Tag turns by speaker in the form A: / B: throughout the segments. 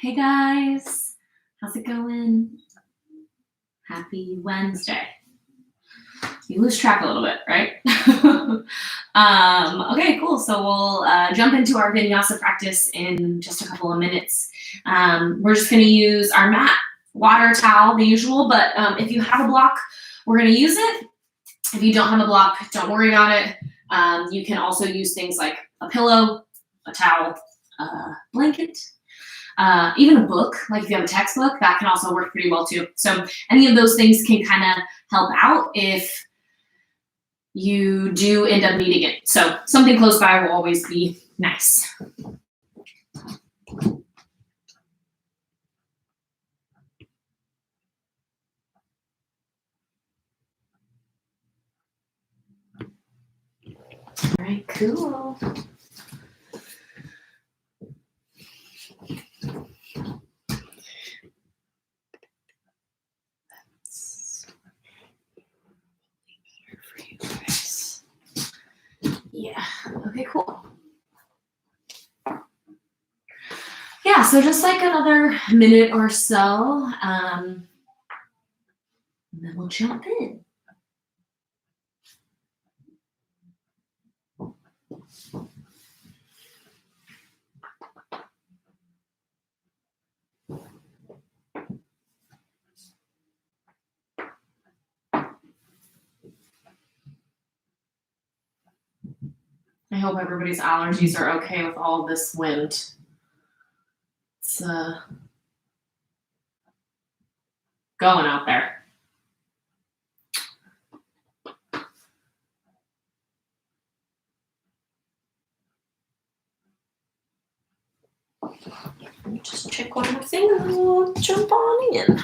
A: Hey guys, how's it going? Happy Wednesday. You lose track a little bit, right? Okay, cool. So we'll jump into our Vinyasa practice in just a couple of minutes. We're just going to use our mat, water, towel, the usual, but if you have a block, we're going to use it. If you don't have a block, don't worry about it. You can also use things like a pillow, a towel, a blanket, even a book, like if you have a textbook, that can also work pretty well too. So any of those things can kind of help out if you do end up needing it. So something close by will always be nice. All right, cool. Yeah, okay, cool. Yeah, so just like another minute or so, and then we'll jump in. I hope everybody's allergies are okay with all this wind. It's going out there. Let me just check one more thing and then we'll jump on in.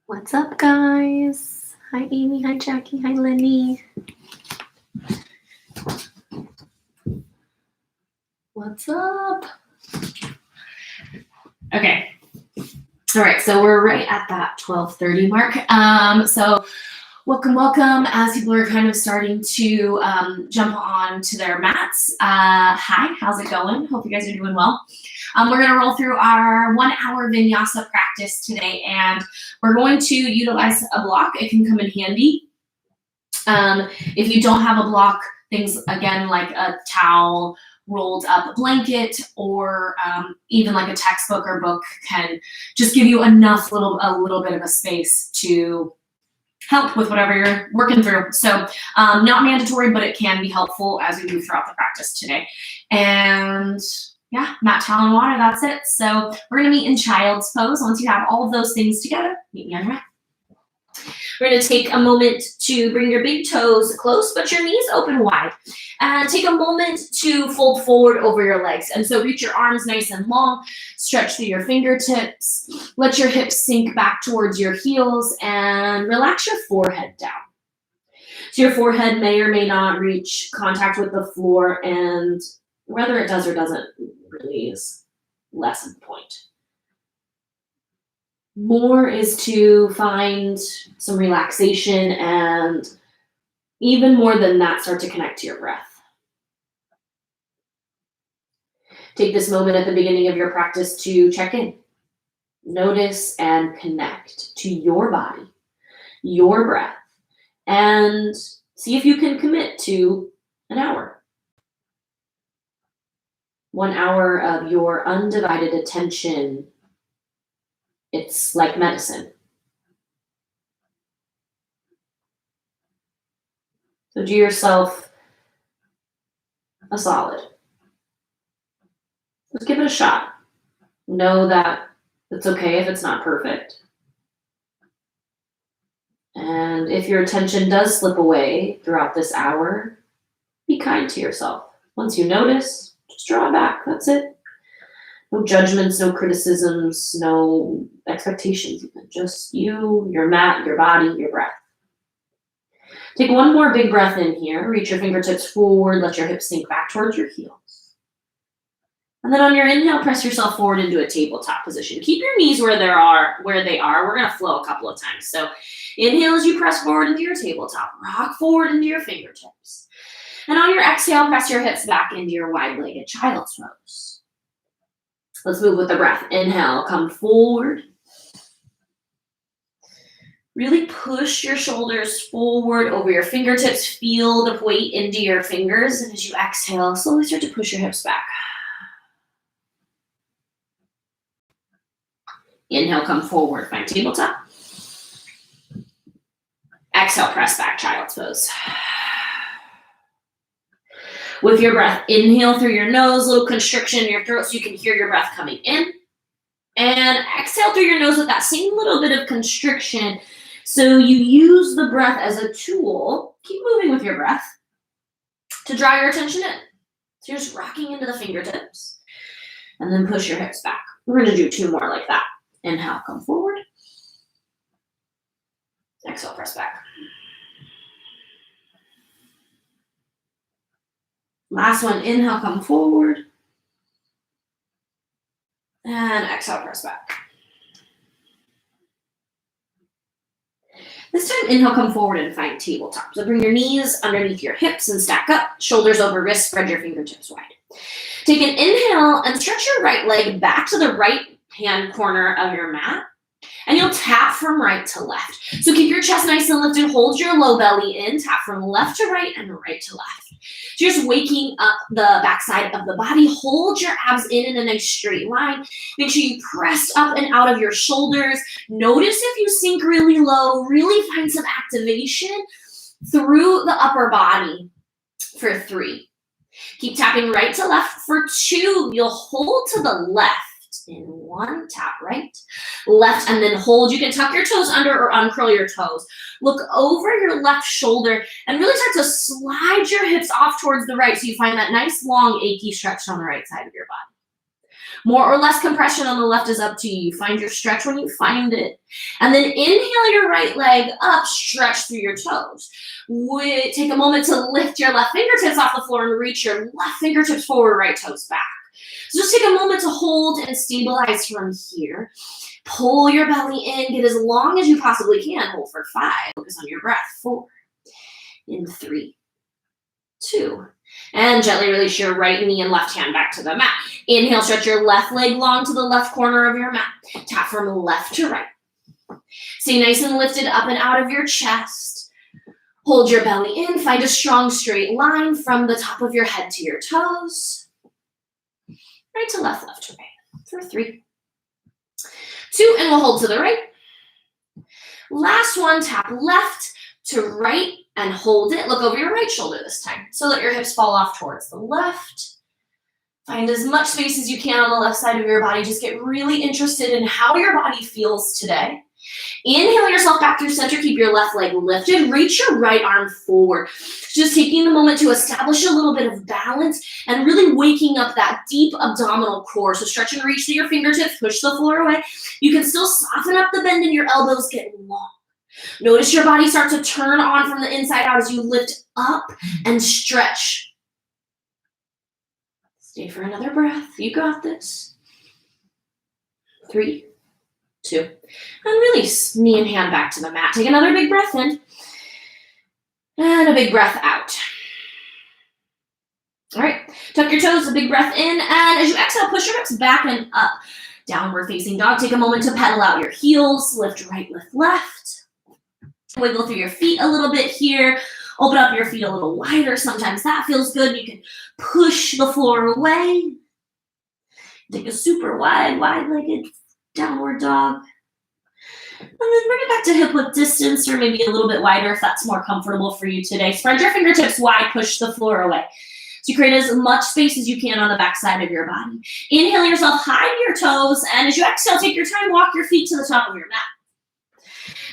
A: What's up, guys? Hi, Amy. Hi, Jackie. Hi, Lenny. What's up? Okay. All right, so we're right at that 12:30 mark. So welcome. As people are kind of starting to jump on to their mats. Hi, how's it going? Hope you guys are doing well. We're going to roll through our 1 hour Vinyasa practice today, and we're going to utilize a block. It can come in handy. If you don't have a block, things again like a towel, rolled up blanket, or even like a textbook or book can just give you enough a little bit of a space to help with whatever you're working through. So not mandatory, but it can be helpful as we move throughout the practice today. And yeah, mat, towel, and water, that's it. So we're gonna meet in child's pose. Once you have all of those things together, meet me on your mat. We're gonna take a moment to bring your big toes close, but your knees open wide. And take a moment to fold forward over your legs. And so reach your arms nice and long, stretch through your fingertips, let your hips sink back towards your heels, and relax your forehead down. So your forehead may or may not reach contact with the floor, and whether it does or doesn't really is less of the point. More is to find some relaxation, and even more than that, start to connect to your breath. Take this moment at the beginning of your practice to check in. Notice and connect to your body, your breath, and see if you can commit to an hour. 1 hour of your undivided attention. It's like medicine. So do yourself a solid. Let's give it a shot. Know that it's okay if it's not perfect. And if your attention does slip away throughout this hour, be kind to yourself. Once you notice, just draw it back. That's it. No judgments, no criticisms, no expectations. Just you, your mat, your body, your breath. Take one more big breath in here. Reach your fingertips forward. Let your hips sink back towards your heels. And then on your inhale, press yourself forward into a tabletop position. Keep your knees where they are. We're going to flow a couple of times. So inhale as you press forward into your tabletop. Rock forward into your fingertips. And on your exhale, press your hips back into your wide-legged child's pose. Let's move with the breath. Inhale, come forward. Really push your shoulders forward over your fingertips. Feel the weight into your fingers. And as you exhale, slowly start to push your hips back. Inhale, come forward, find tabletop. Exhale, press back, child's pose. With your breath, inhale through your nose, little constriction in your throat so you can hear your breath coming in. And exhale through your nose with that same little bit of constriction. So you use the breath as a tool, keep moving with your breath, to draw your attention in. So you're just rocking into the fingertips. And then push your hips back. We're going to do 2 more like that. Inhale, come forward. Exhale, press back. Last one, inhale, come forward. And exhale, press back. This time, inhale, come forward and find tabletop. So bring your knees underneath your hips and stack up. Shoulders over wrists, spread your fingertips wide. Take an inhale and stretch your right leg back to the right hand corner of your mat. And you'll tap from right to left. So keep your chest nice and lifted. Hold your low belly in. Tap from left to right and right to left. So you're just waking up the backside of the body. Hold your abs in a nice straight line. Make sure you press up and out of your shoulders. Notice if you sink really low. Really find some activation through the upper body for 3. Keep tapping right to left for 2. You'll hold to the left. In 1, tap right, left, and then hold. You can tuck your toes under or uncurl your toes. Look over your left shoulder and really start to slide your hips off towards the right so you find that nice, long, achy stretch on the right side of your body. More or less compression on the left is up to you. You find your stretch when you find it. And then inhale your right leg up, stretch through your toes. Take a moment to lift your left fingertips off the floor and reach your left fingertips forward, right toes back. So just take a moment to hold and stabilize from here. Pull your belly in, get as long as you possibly can. Hold for 5, focus on your breath. 4, in 3, 2, and gently release your right knee and left hand back to the mat. Inhale, stretch your left leg long to the left corner of your mat. Tap from left to right. Stay nice and lifted up and out of your chest. Hold your belly in, find a strong straight line from the top of your head to your toes. Right to left, left to right, for 3, 2, and we'll hold to the right. Last one, tap left to right and hold it. Look over your right shoulder this time so that your hips fall off towards the left. Find as much space as you can on the left side of your body. Just get really interested in how your body feels today. Inhale yourself back through center. Keep your left leg lifted. Reach your right arm forward. Just taking the moment to establish a little bit of balance and really waking up that deep abdominal core. So stretch and reach through your fingertips. Push the floor away. You can still soften up the bend in your elbows. Get long. Notice your body start to turn on from the inside out as you lift up and stretch. Stay for another breath. You got this. 3, 2, and release. Knee and hand back to the mat. Take another big breath in. And a big breath out. All right, tuck your toes, a big breath in, and as you exhale, push your hips back and up. Downward facing dog. Take a moment to pedal out your heels. Lift right, lift left. Wiggle through your feet a little bit here. Open up your feet a little wider. Sometimes that feels good. You can push the floor away. Take a super wide-legged downward dog. And then bring it back to hip width distance or maybe a little bit wider if that's more comfortable for you today. Spread your fingertips wide, push the floor away. So you create as much space as you can on the back side of your body. Inhale yourself high to your toes, and as you exhale, take your time, walk your feet to the top of your mat.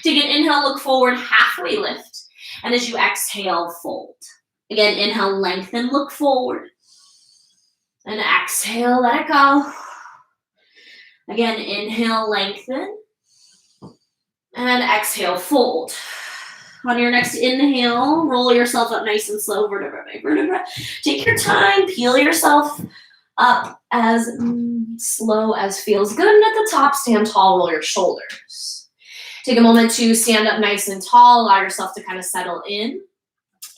A: Take an inhale, look forward, halfway lift. And as you exhale, fold. Again, inhale, lengthen, look forward. And exhale, let it go. Again, inhale, lengthen. And exhale, fold. On your next inhale, roll yourself up nice and slow, vertebra by vertebra. Take your time, peel yourself up as slow as feels good. And at the top, stand tall, roll your shoulders. Take a moment to stand up nice and tall. Allow yourself to kind of settle in.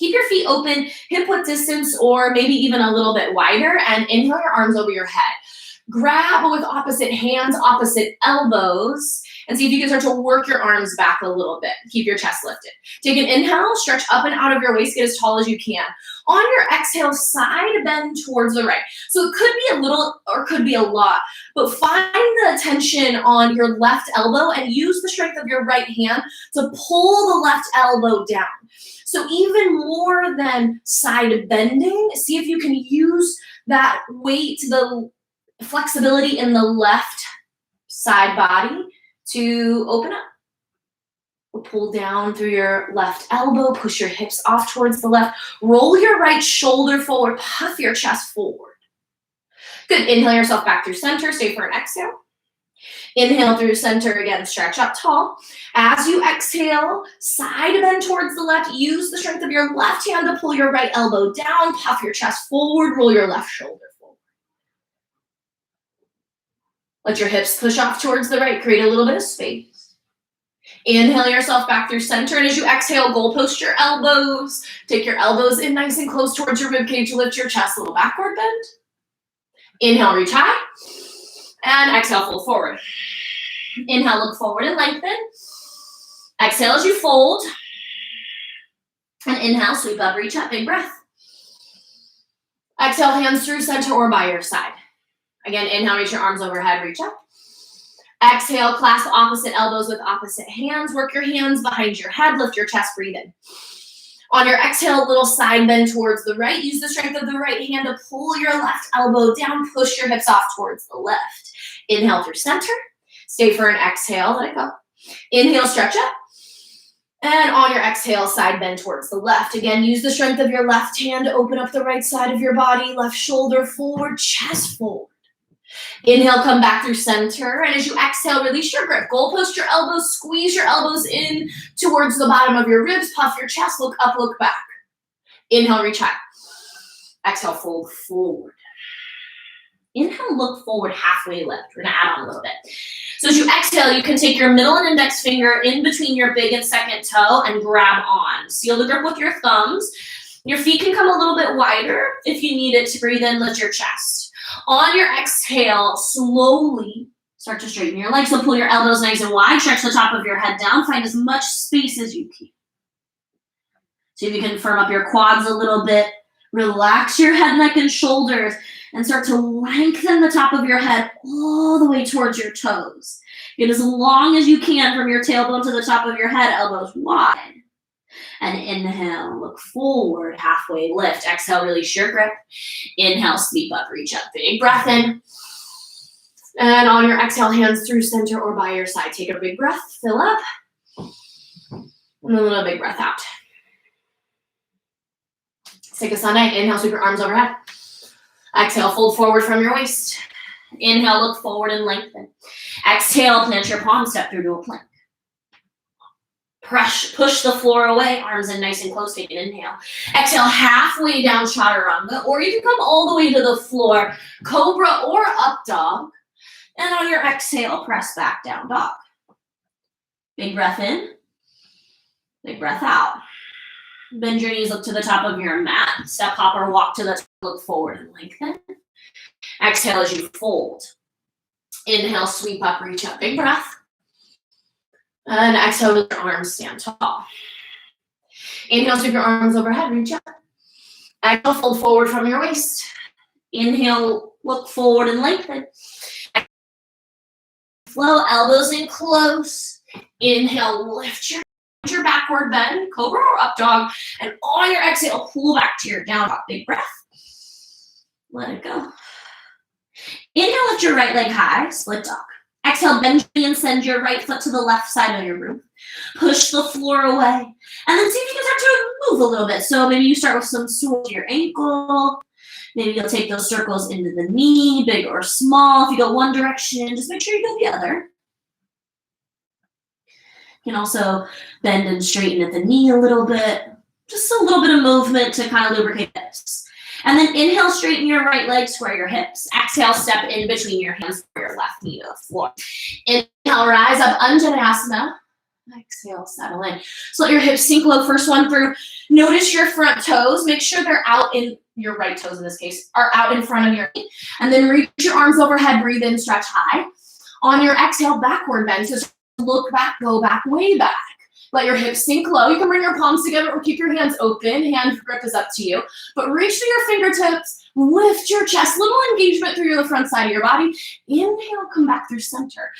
A: Keep your feet open, hip-width distance, or maybe even a little bit wider, and inhale your arms over your head. Grab with opposite hands, opposite elbows, and see if you can start to work your arms back a little bit. Keep your chest lifted. Take an inhale, stretch up and out of your waist, get as tall as you can. On your exhale, side bend towards the right. So it could be a little or could be a lot, but find the tension on your left elbow and use the strength of your right hand to pull the left elbow down. So even more than side bending, see if you can use that weight, the flexibility in the left side body to open up. Pull down through your left elbow, push your hips off towards the left, roll your right shoulder forward, puff your chest forward. Good, inhale yourself back through center, stay for an exhale. Inhale through center again, stretch up tall. As you exhale, side bend towards the left, use the strength of your left hand to pull your right elbow down, puff your chest forward, roll your left shoulder forward. Let your hips push off towards the right, create a little bit of space. Inhale yourself back through center, and as you exhale, goal post your elbows. Take your elbows in nice and close towards your ribcage, lift your chest, a little backward bend. Inhale, reach high, and exhale, fold forward. Inhale, look forward and lengthen. Exhale as you fold, and inhale, sweep up, reach up, big breath. Exhale, hands through center or by your side. Again, inhale, reach your arms overhead, reach up. Exhale, clasp opposite elbows with opposite hands. Work your hands behind your head, lift your chest, breathe in. On your exhale, little side bend towards the right. Use the strength of the right hand to pull your left elbow down, push your hips off towards the left. Inhale through center. Stay for an exhale, let it go. Inhale, stretch up. And on your exhale, side bend towards the left. Again, use the strength of your left hand to open up the right side of your body. Left shoulder forward, chest forward. Inhale, come back through center. And as you exhale, release your grip. Goal post your elbows, squeeze your elbows in towards the bottom of your ribs. Puff your chest, look up, look back. Inhale, reach high. Exhale, fold forward. Inhale, look forward, halfway lift. We're gonna add on a little bit. So as you exhale, you can take your middle and index finger in between your big and second toe and grab on. Seal the grip with your thumbs. Your feet can come a little bit wider if you need it to breathe in, lift your chest. On your exhale, slowly start to straighten your legs. So pull your elbows nice and wide, stretch the top of your head down, find as much space as you can. See if you can firm up your quads a little bit. Relax your head, neck, and shoulders, and start to lengthen the top of your head all the way towards your toes. Get as long as you can from your tailbone to the top of your head, elbows wide. And inhale, look forward, halfway lift. Exhale, release your grip. Inhale, sweep up, reach up. Big breath in. And on your exhale, hands through center or by your side. Take a big breath, fill up. And a little big breath out. Take a Sunday. Inhale, sweep your arms overhead. Exhale, fold forward from your waist. Inhale, look forward and lengthen. Exhale, plant your palms, step through to a plank. Push the floor away, arms in nice and close, take an inhale. Exhale, halfway down, chaturanga, or you can come all the way to the floor, cobra or up dog. And on your exhale, press back down dog. Big breath in, big breath out. Bend your knees, look to the top of your mat. Step, hop, or walk to the top, look forward and lengthen. Exhale as you fold. Inhale, sweep up, reach up, big breath. And exhale, with your arms stand tall. Inhale, sweep your arms overhead, reach up. Exhale, fold forward from your waist. Inhale, look forward and lengthen. Flow, elbows in close. Inhale, lift your backward bend, cobra or up dog. And on your exhale, pull back to your down dog. Big breath. Let it go. Inhale, lift your right leg high, split dog. Exhale, bend and send your right foot to the left side of your room. Push the floor away. And then see if you can start to move a little bit. So maybe you start with some swirls to your ankle. Maybe you'll take those circles into the knee, big or small. If you go one direction, just make sure you go the other. You can also bend and straighten at the knee a little bit. Just a little bit of movement to kind of lubricate the hips. And then inhale, straighten your right leg, square your hips. Exhale, step in between your hands for your left knee to the floor. Inhale, rise up, Anjaneyasana. Exhale, settle in. So let your hips sink low, first one through. Notice your front toes. Make sure they're out in, your right toes in this case, are out in front of your feet. And then reach your arms overhead, breathe in, stretch high. On your exhale, backward bend. So look back, go back, way back. Let your hips sink low. You can bring your palms together or keep your hands open. Hand grip is up to you. But reach through your fingertips. Lift your chest. Little engagement through the front side of your body. Inhale, come back through center.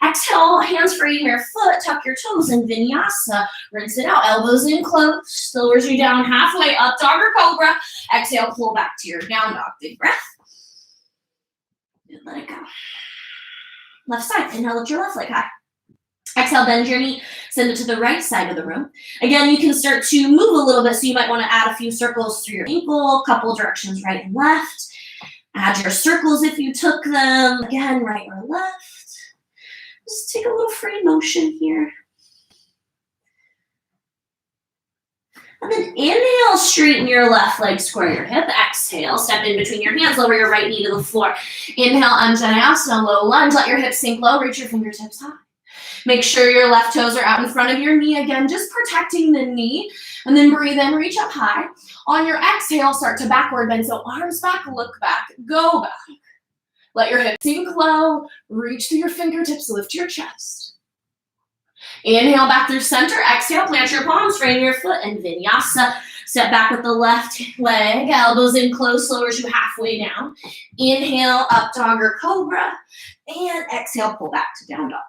A: Exhale, hands free in your foot. Tuck your toes in Vinyasa. Rinse it out. Elbows in close. Lowers you down halfway. Up dog or cobra. Exhale, pull back to your down dog. Big breath. And let it go. Left side. Inhale, lift your left leg high. Exhale, bend your knee, send it to the right side of the room. Again, you can start to move a little bit, so you might want to add a few circles through your ankle, couple directions right and left. Add your circles if you took them. Again, right or left. Just take a little free motion here. And then inhale, straighten your left leg, square your hip. Exhale, step in between your hands, lower your right knee to the floor. Inhale, Anjaneyasana, low lunge. Let your hips sink low, reach your fingertips high. Make sure your left toes are out in front of your knee. Again, just protecting the knee. And then breathe in, reach up high. On your exhale, start to backward bend. So arms back, look back, go back. Let your hips sink low. Reach through your fingertips, lift your chest. Inhale back through center. Exhale, plant your palms, straighten your foot, and Vinyasa. Step back with the left leg. Elbows in close, lowers you halfway down. Inhale, up dog or cobra. And exhale, pull back to down dog.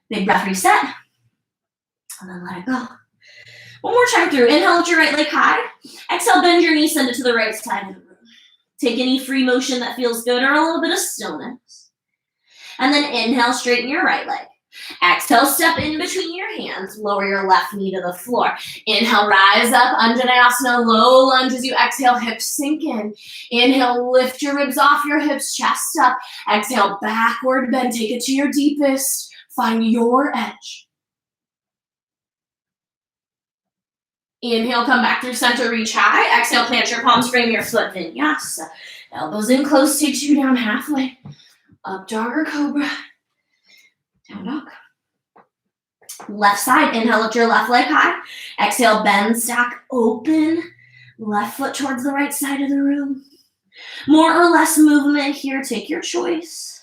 A: Big breath, reset, and then let it go. One more time through. Inhale, lift your right leg high. Exhale, bend your knee, send it to the right side of the room. Take any free motion that feels good or a little bit of stillness. And then inhale, straighten your right leg. Exhale, step in between your hands. Lower your left knee to the floor. Inhale, rise up, Anjaneyasana, low lunge as you exhale, hips sink in. Inhale, lift your ribs off your hips, chest up. Exhale, backward bend, take it to your deepest. Find your edge. Inhale, come back through center, reach high. Exhale, plant your palms, frame your foot, Vinyasa. Elbows in close, takes you down halfway. Up dog or cobra. Down dog. Left side, inhale, lift your left leg high. Exhale, bend, stack, open. Left foot towards the right side of the room. More or less movement here, take your choice.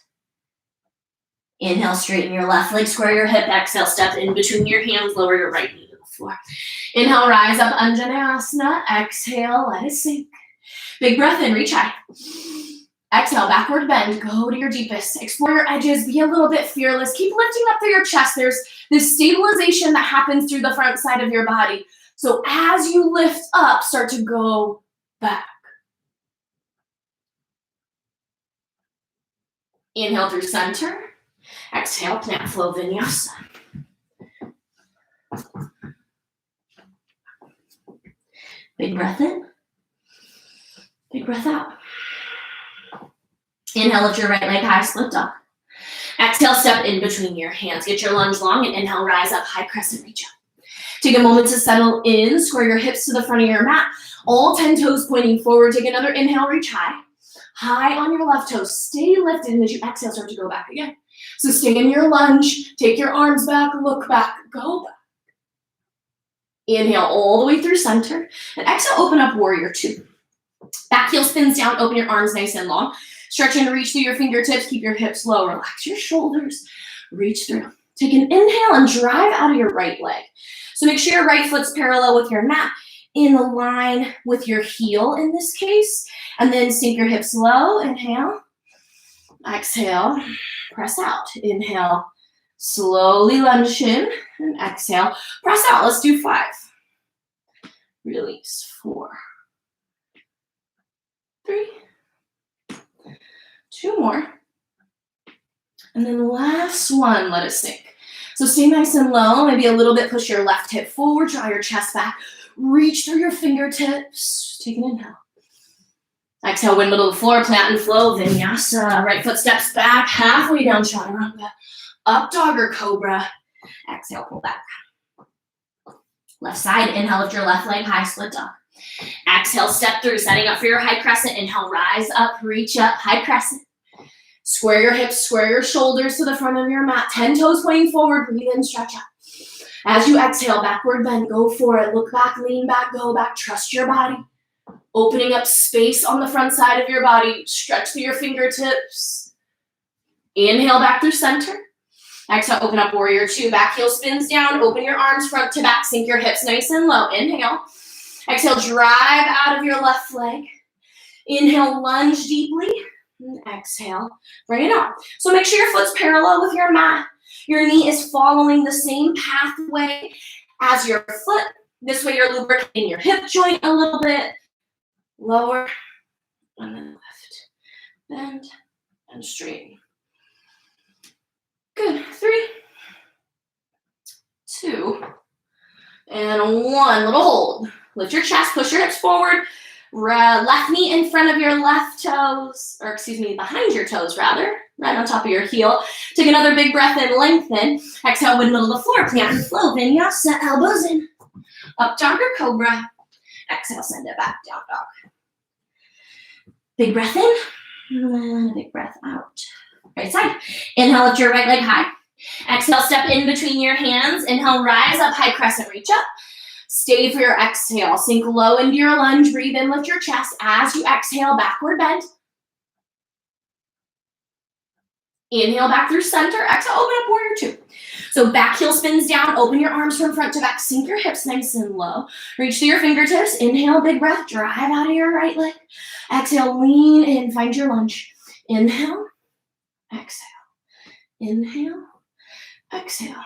A: Inhale, straighten your left leg, square your hip. Exhale, step in between your hands, lower your right knee to the floor. Inhale, rise up, Anjaneyasana. Exhale, let it sink. Big breath in, reach high. Exhale, backward bend, go to your deepest. Explore your edges, be a little bit fearless. Keep lifting up through your chest. There's this stabilization that happens through the front side of your body. So as you lift up, start to go back. Inhale through center. Exhale, plant flow, Vinyasa. Big breath in. Big breath out. Inhale, lift your right leg high, split dog. Exhale, step in between your hands. Get your lunge long and inhale, rise up, high crescent, reach up. Take a moment to settle in. Square your hips to the front of your mat. All 10 toes pointing forward. Take another inhale, reach high. High on your left toe. Stay lifted, and as you exhale, start to go back again. So stay in your lunge. Take your arms back, look back, go back. Inhale all the way through center. And exhale, open up warrior two. Back heel spins down, open your arms nice and long. Stretch and reach through your fingertips. Keep your hips low. Relax your shoulders. Reach through. Take an inhale and drive out of your right leg. So make sure your right foot's parallel with your mat, in line with your heel in this case. And then sink your hips low. Inhale. Exhale. Press out. Inhale. Slowly lunge in. And exhale. Press out. Let's do 5. Release. 4. 3. 2 more. And then last one, let it sink. So stay nice and low, maybe a little bit, push your left hip forward, draw your chest back, reach through your fingertips, take an inhale. Exhale, wind middle to the floor, plant and flow, Vinyasa. Right foot steps back, halfway down, chaturanga. Up dog or cobra. Exhale, pull back. Left side, inhale, lift your left leg high, split dog. Exhale, step through, setting up for your high crescent. Inhale, rise up, reach up, high crescent. Square your hips, square your shoulders to the front of your mat. 10 toes pointing forward, breathe in, stretch up. As you exhale, backward bend, go for it. Look back, lean back, go back. Trust your body. Opening up space on the front side of your body. Stretch through your fingertips. Inhale back through center. Exhale, open up warrior two. Back heel spins down. Open your arms front to back. Sink your hips nice and low. Inhale. Exhale, drive out of your left leg. Inhale, lunge deeply. And exhale, bring it up. So make sure your foot's parallel with your mat. Your knee is following the same pathway as your foot. This way you're lubricating your hip joint a little bit. Lower, and then lift. Bend, and straighten. Good. 3, 2, and 1. Little hold. Lift your chest, push your hips forward. Left knee in front of your left toes, or excuse me, behind your toes rather, right on top of your heel. Take another big breath in, lengthen. Exhale, windmill to the floor, plant and flow. Vinyasa, elbows in. Up dog or cobra. Exhale, send it back, down dog. Big breath in, and a big breath out. Right side. Inhale, lift your right leg high. Exhale, step in between your hands. Inhale, rise up, high crescent, reach up. Stay for your exhale. Sink low into your lunge. Breathe in, lift your chest. As you exhale, backward bend. Inhale back through center. Exhale, open up warrior two. So back heel spins down. Open your arms from front to back. Sink your hips nice and low. Reach through your fingertips. Inhale, big breath. Drive out of your right leg. Exhale, lean in. Find your lunge. Inhale. Exhale. Inhale. Exhale.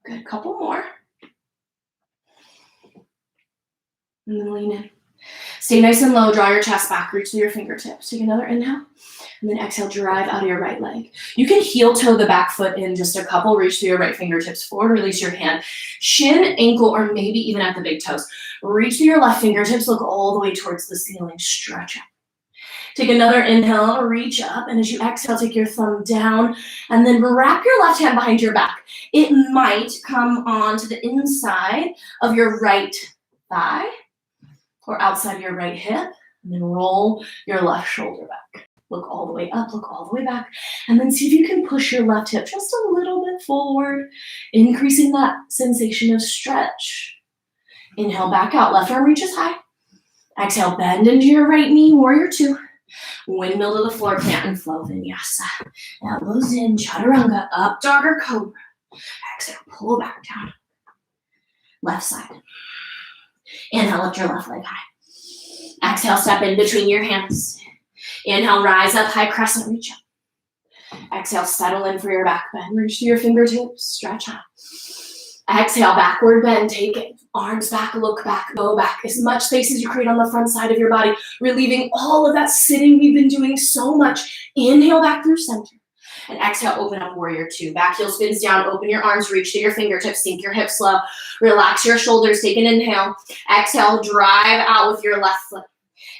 A: Good, couple more. And then lean in. Stay nice and low, draw your chest back, reach through your fingertips. Take another inhale, and then exhale, drive out of your right leg. You can heel toe the back foot in just a couple, reach through your right fingertips forward, release your hand. Shin, ankle, or maybe even at the big toes. Reach through your left fingertips, look all the way towards the ceiling, stretch out. Take another inhale, reach up, and as you exhale, take your thumb down, and then wrap your left hand behind your back. It might come onto the inside of your right thigh or outside your right hip, and then roll your left shoulder back. Look all the way up, look all the way back, and then see if you can push your left hip just a little bit forward, increasing that sensation of stretch. Inhale, back out, left arm reaches high. Exhale, bend into your right knee, warrior two. Windmill to the floor, plant and flow, vinyasa. Elbows in, chaturanga, up dog or cobra. Exhale, pull back down. Left side. Inhale, lift your left leg high. Exhale, step in between your hands. Inhale, rise up, high crescent, reach up. Exhale, settle in for your back bend. Reach through your fingertips, stretch out. Exhale, backward bend, take it. Arms back, look back, go back. As much space as you create on the front side of your body, relieving all of that sitting we've been doing so much. Inhale back through center. And exhale, open up warrior two. Back heel spins down, open your arms, reach to your fingertips, sink your hips low. Relax your shoulders, take an inhale. Exhale, drive out with your left foot.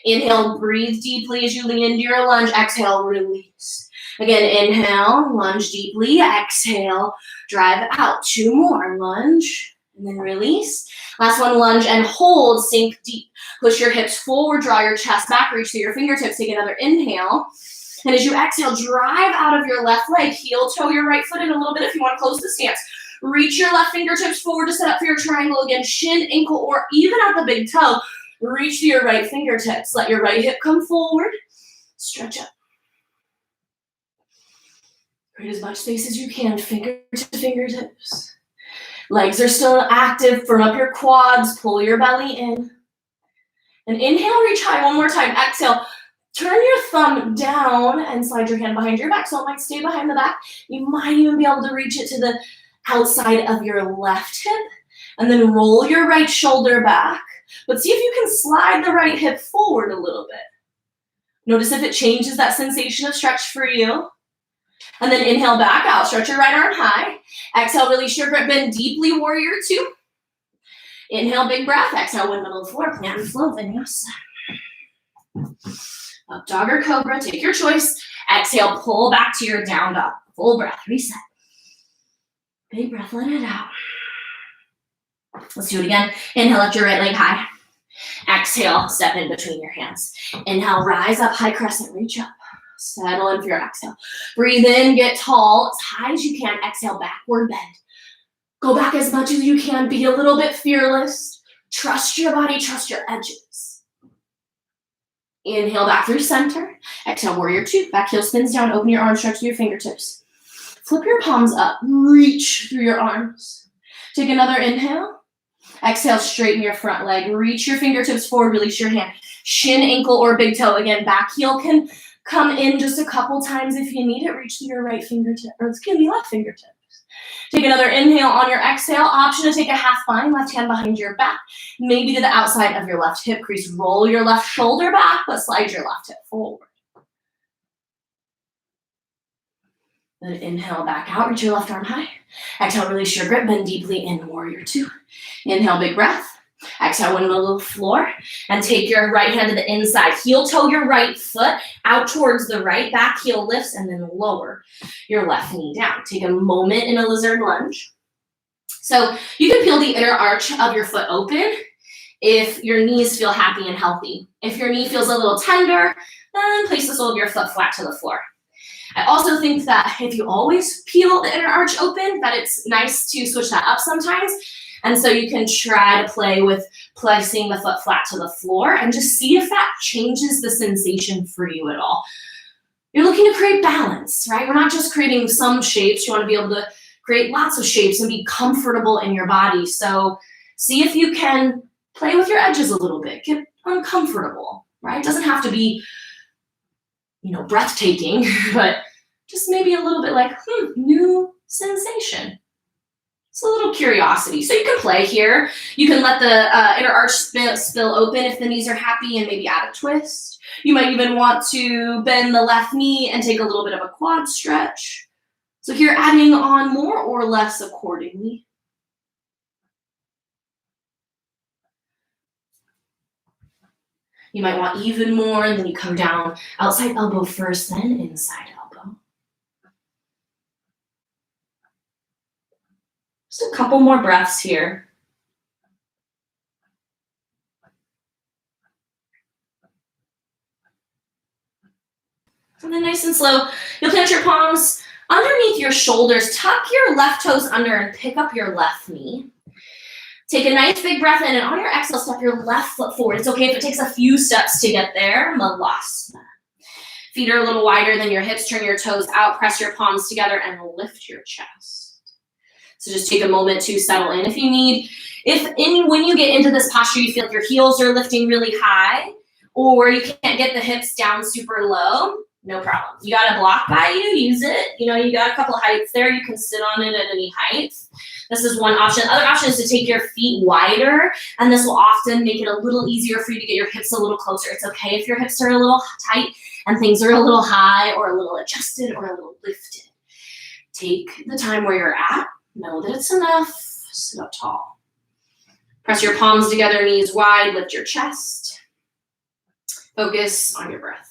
A: Inhale, breathe deeply as you lean into your lunge. Exhale, release. Again, inhale, lunge deeply. Exhale, drive out. 2 more, lunge, and then release. Last one, lunge and hold, sink deep. Push your hips forward, draw your chest back, reach through your fingertips, take another inhale. And as you exhale, drive out of your left leg, heel toe your right foot in a little bit if you want to close the stance. Reach your left fingertips forward to set up for your triangle again, shin, ankle, or even at the big toe. Reach to your right fingertips. Let your right hip come forward. Stretch up. Create as much space as you can, finger to fingertips. Legs are still active. Firm up your quads. Pull your belly in. And inhale, reach high. One more time. Exhale. Turn your thumb down and slide your hand behind your back so it might stay behind the back. You might even be able to reach it to the outside of your left hip. And then roll your right shoulder back. But see if you can slide the right hip forward a little bit. Notice if it changes that sensation of stretch for you. And then inhale back out. Stretch your right arm high. Exhale, release your grip. Bend deeply, warrior two. Inhale, big breath. Exhale, windmill to the floor. Plant and flow, vinyasa. Up dog or cobra, take your choice. Exhale, pull back to your down dog. Full breath, reset. Big breath, let it out. Let's do it again. Inhale, lift your right leg high. Exhale, step in between your hands. Inhale, rise up, high crescent, reach up. Settle in for your exhale. Breathe in, get tall, as high as you can. Exhale, backward bend. Go back as much as you can. Be a little bit fearless. Trust your body, trust your edges. Inhale back through center. Exhale, warrior two. Back heel spins down. Open your arms, stretch through your fingertips. Flip your palms up. Reach through your arms. Take another inhale. Exhale, straighten your front leg. Reach your fingertips forward. Release your hand. Shin, ankle, or big toe. Again, back heel can come in just a couple times if you need it. Reach through your right fingertip, or it's going to be left fingertips. Take another inhale on your exhale. Option to take a half bind, left hand behind your back, maybe to the outside of your left hip crease. Roll your left shoulder back, but slide your left hip forward. Then inhale back out, reach your left arm high. Exhale, release your grip, bend deeply in, warrior two. Inhale, big breath. Exhale, one little floor, and take your right hand to the inside. Heel toe your right foot out towards the right, back heel lifts, and then lower your left knee down. Take a moment in a lizard lunge. So you can peel the inner arch of your foot open if your knees feel happy and healthy. If your knee feels a little tender, then place the sole of your foot flat to the floor. I also think that if you always peel the inner arch open, that it's nice to switch that up sometimes. And so you can try to play with placing the foot flat to the floor and just see if that changes the sensation for you at all. You're looking to create balance, right? We're not just creating some shapes. You want to be able to create lots of shapes and be comfortable in your body. So see if you can play with your edges a little bit. Get uncomfortable, right? It doesn't have to be, breathtaking, but just maybe a little bit like, new sensation. It's a little curiosity. So you can play here. You can let the inner arch spill open if the knees are happy and maybe add a twist. You might even want to bend the left knee and take a little bit of a quad stretch. So here, adding on more or less accordingly. You might want even more, and then you come down outside elbow first, then inside elbow. Just a couple more breaths here. And then nice and slow, you'll plant your palms underneath your shoulders. Tuck your left toes under and pick up your left knee. Take a nice big breath in, and on your exhale, step your left foot forward. It's okay if it takes a few steps to get there. Malasana. Feet are a little wider than your hips. Turn your toes out, press your palms together, and lift your chest. So just take a moment to settle in if you need. When you get into this posture, you feel like your heels are lifting really high, or you can't get the hips down super low, no problem. You got a block by you, use it. You got a couple of heights there. You can sit on it at any height. This is one option. Other option is to take your feet wider, and this will often make it a little easier for you to get your hips a little closer. It's okay if your hips are a little tight and things are a little high or a little adjusted or a little lifted. Take the time where you're at. Know that it's enough. Sit up tall. Press your palms together, knees wide, lift your chest. Focus on your breath.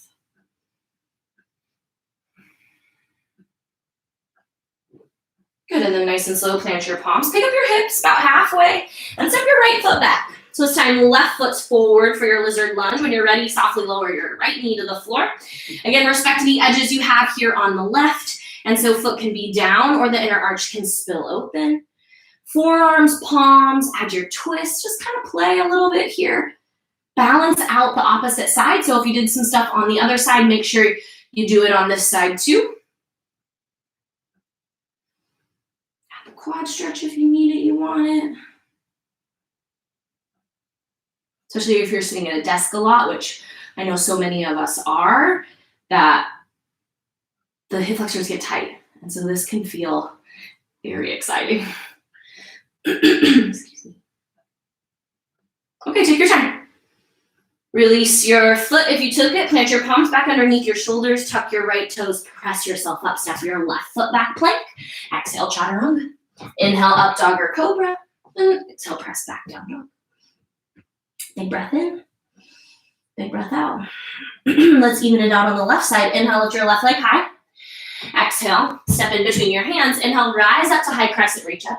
A: Good, and then nice and slow, plant your palms. Pick up your hips about halfway and step your right foot back. So this time, left foot's forward for your lizard lunge. When you're ready, softly lower your right knee to the floor. Again, respect the edges you have here on the left. And so foot can be down or the inner arch can spill open. Forearms, palms, add your twist. Just kind of play a little bit here. Balance out the opposite side. So if you did some stuff on the other side, make sure you do it on this side too. Add the quad stretch if you need it, you want it. Especially if you're sitting at a desk a lot, which I know so many of us are, that the hip flexors get tight. And so this can feel very exciting. Excuse me. Okay, take your time. Release your foot if you took it. Plant your palms back underneath your shoulders. Tuck your right toes. Press yourself up. Step your left foot back plank. Exhale, chaturanga. Inhale, up dog or cobra. And exhale, press back down dog. Big breath in. Big breath out. Let's even it out on the left side. Inhale, lift your left leg high. Exhale, step in between your hands. Inhale, rise up to high crescent, reach up.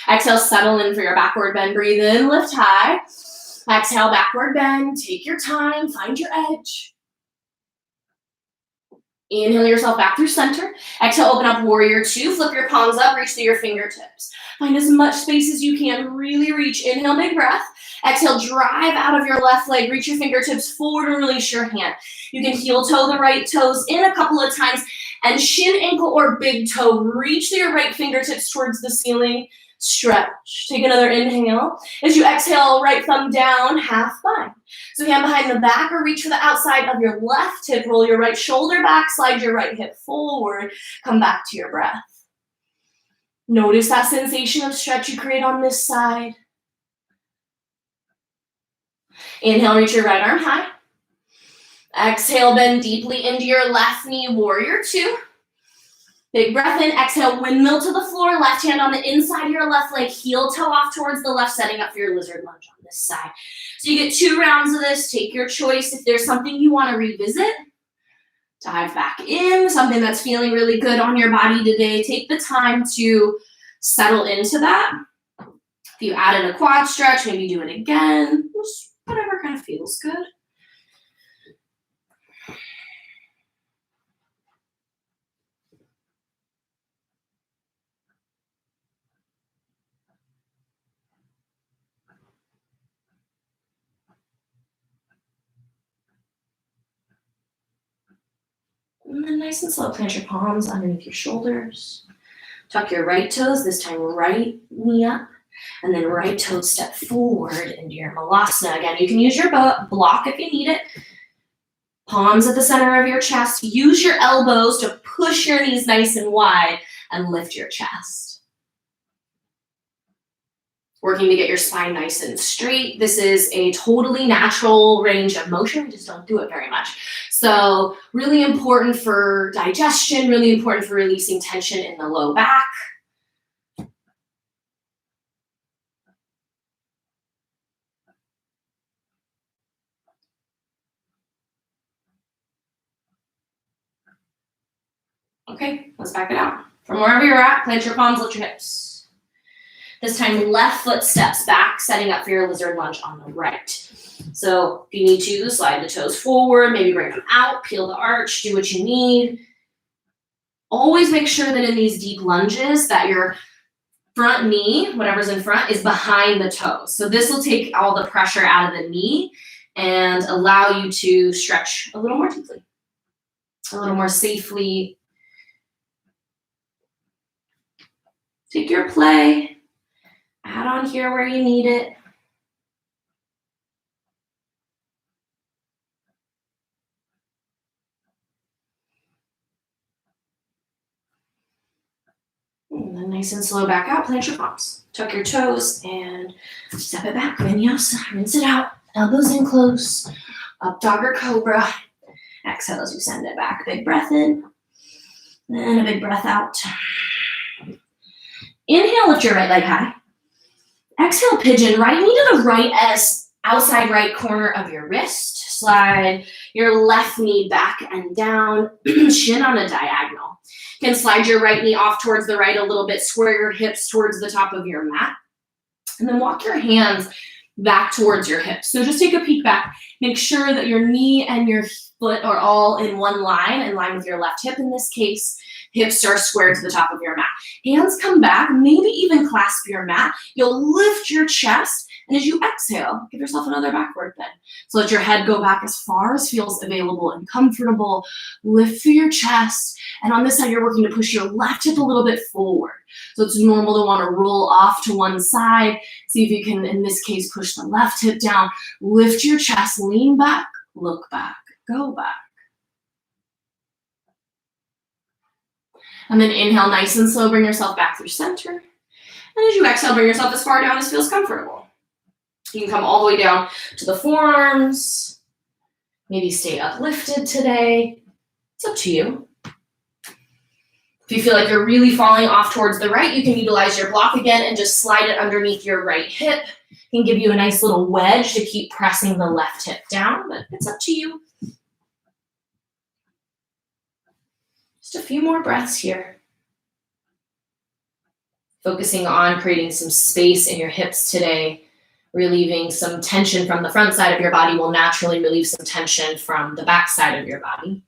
A: Exhale, settle in for your backward bend. Breathe in, lift high. Exhale, backward bend. Take your time, find your edge. Inhale yourself back through center. Exhale, open up warrior two. Flip your palms up, reach through your fingertips. Find as much space as you can. Really reach. Inhale, big breath. Exhale, drive out of your left leg. Reach your fingertips forward and release your hand. You can heel toe the right toes in a couple of times. And shin, ankle, or big toe. Reach through your right fingertips towards the ceiling. Stretch. Take another inhale. As you exhale, right thumb down, half bind. So hand behind the back or reach for the outside of your left hip. Roll your right shoulder back, slide your right hip forward. Come back to your breath. Notice that sensation of stretch you create on this side. Inhale, reach your right arm high. Exhale, bend deeply into your left knee, warrior two. Big breath in, exhale, windmill to the floor, left hand on the inside of your left leg, heel toe off towards the left, setting up for your lizard lunge on this side. So you get 2 rounds of this, take your choice. If there's something you want to revisit, dive back in, something that's feeling really good on your body today, take the time to settle into that. If you added a quad stretch, maybe do it again, just whatever kind of feels good. And then nice and slow, plant your palms underneath your shoulders. Tuck your right toes, this time right knee up, and then right toe step forward into your malasana. Again, you can use your block if you need it. Palms at the center of your chest. Use your elbows to push your knees nice and wide and lift your chest. Working to get your spine nice and straight. This is a totally natural range of motion. We just don't do it very much. So really important for digestion, really important for releasing tension in the low back. Okay, let's back it out. From wherever you're at, plant your palms, lift your hips. This time, left foot steps back, setting up for your lizard lunge on the right. So if you need to, slide the toes forward, maybe bring them out, peel the arch, do what you need. Always make sure that in these deep lunges that your front knee, whatever's in front, is behind the toes. So this will take all the pressure out of the knee and allow you to stretch a little more deeply, a little more safely. Take your play. Add on here where you need it. And then nice and slow back out, plant your palms. Tuck your toes and step it back. Vinyasa, rinse it out. Elbows in close. Up dog or cobra. Exhale as you send it back. Big breath in. Then a big breath out. Inhale, lift your right leg high. Exhale, pigeon, right knee to the right as outside right corner of your wrist. Slide your left knee back and down, shin on a diagonal. You can slide your right knee off towards the right a little bit, square your hips towards the top of your mat, and then walk your hands back towards your hips. So just take a peek back. Make sure that your knee and your foot are all in line with your left hip in this case. Hips are squared to the top of your mat. Hands come back, maybe even clasp your mat. You'll lift your chest, and as you exhale, give yourself another backward bend. So let your head go back as far as feels available and comfortable. Lift through your chest, and on this side, you're working to push your left hip a little bit forward. So it's normal to want to roll off to one side. See if you can, in this case, push the left hip down. Lift your chest, lean back, look back, go back. And then inhale nice and slow, bring yourself back through center. And as you exhale, bring yourself as far down as feels comfortable. You can come all the way down to the forearms. Maybe stay uplifted today. It's up to you. If you feel like you're really falling off towards the right, you can utilize your block again and just slide it underneath your right hip. It can give you a nice little wedge to keep pressing the left hip down, but it's up to you. Just a few more breaths here. Focusing on creating some space in your hips today. Relieving some tension from the front side of your body will naturally relieve some tension from the back side of your body.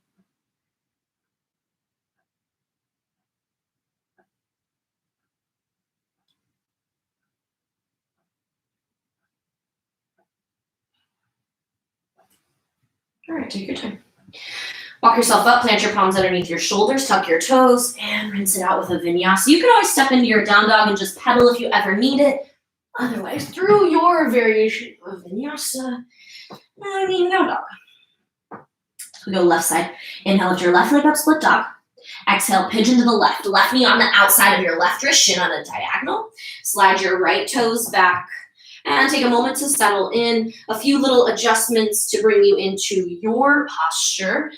A: All right, take your time. Walk yourself up, plant your palms underneath your shoulders, tuck your toes, and rinse it out with a vinyasa. You can always step into your down dog and just pedal if you ever need it. Otherwise, through your variation of vinyasa, down dog. So we go left side. Inhale, lift your left leg up, split dog. Exhale, pigeon to the left. Left knee on the outside of your left wrist, shin on a diagonal. Slide your right toes back. And take a moment to settle in. A few little adjustments to bring you into your posture.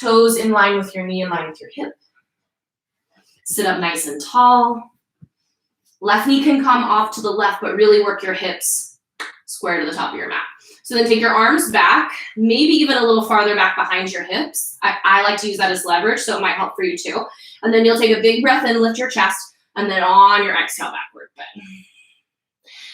A: Toes in line with your knee, in line with your hip. Sit up nice and tall. Left knee can come off to the left, but really work your hips square to the top of your mat. So then take your arms back, maybe even a little farther back behind your hips. I like to use that as leverage, so it might help for you too. And then you'll take a big breath in, lift your chest, and then on your exhale, backward bend.